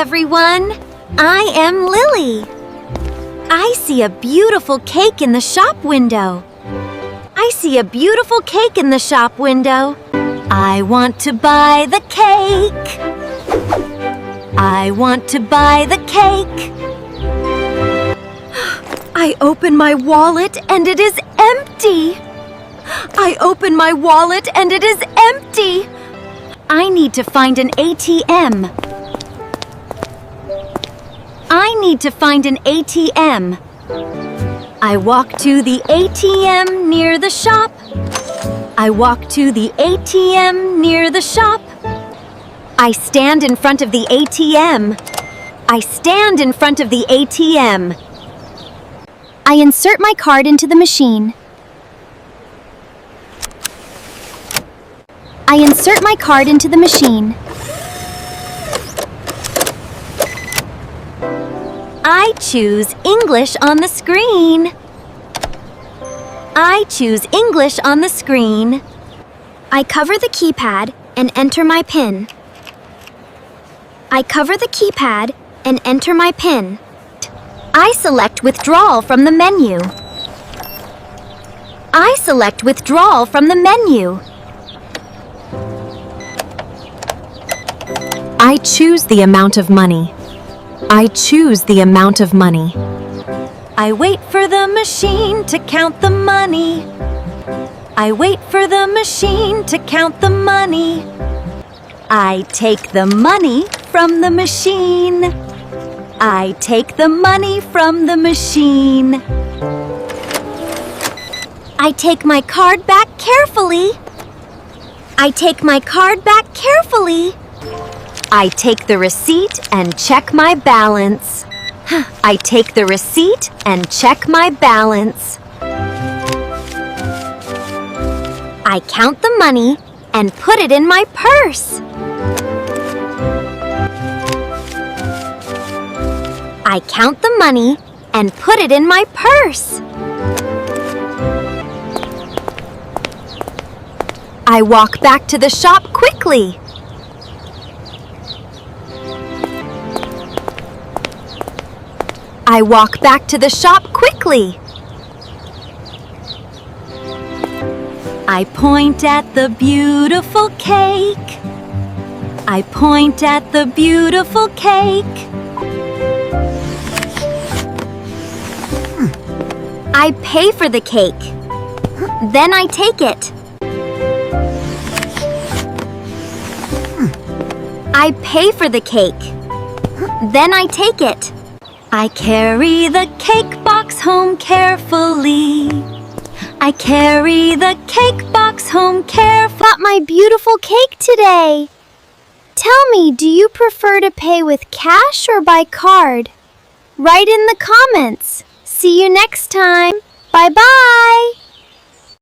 everyone! I am Lily. I see a beautiful cake in the shop window. I see a beautiful cake in the shop window. I want to buy the cake. I want to buy the cake. I open my wallet and it is empty. I open my wallet and it is empty. I need to find an ATM. I need to find an ATM. I walk to the ATM near the shop. I walk to the ATM near the shop. I stand in front of the ATM. I stand in front of the ATM. I insert my card into the machine. I insert my card into the machine. I choose English on the screen. I choose English on the screen. I cover the keypad and enter my PIN. I cover the keypad and enter my PIN. I select Withdrawal from the menu. I select Withdrawal from the menu. I choose the amount of money. I choose the amount of money. I wait for the machine to count the money. I wait for the machine to count the money. I take the money from the machine. I take the money from the machine. I take my card back carefully. I take my card back carefully. I take the receipt and check my balance. I take the receipt and check my balance. I count the money and put it in my purse. I count the money and put it in my purse. I walk back to the shop quickly. I walk back to the shop quickly. I point at the beautiful cake. I point at the beautiful cake. I pay for the cake. Then I take it. I pay for the cake. Then I take it. I carry the cake box home carefully. I carry the cake box home carefully. Got my beautiful cake today. Tell me, do you prefer to pay with cash or by card? Write in the comments. See you next time. Bye-bye.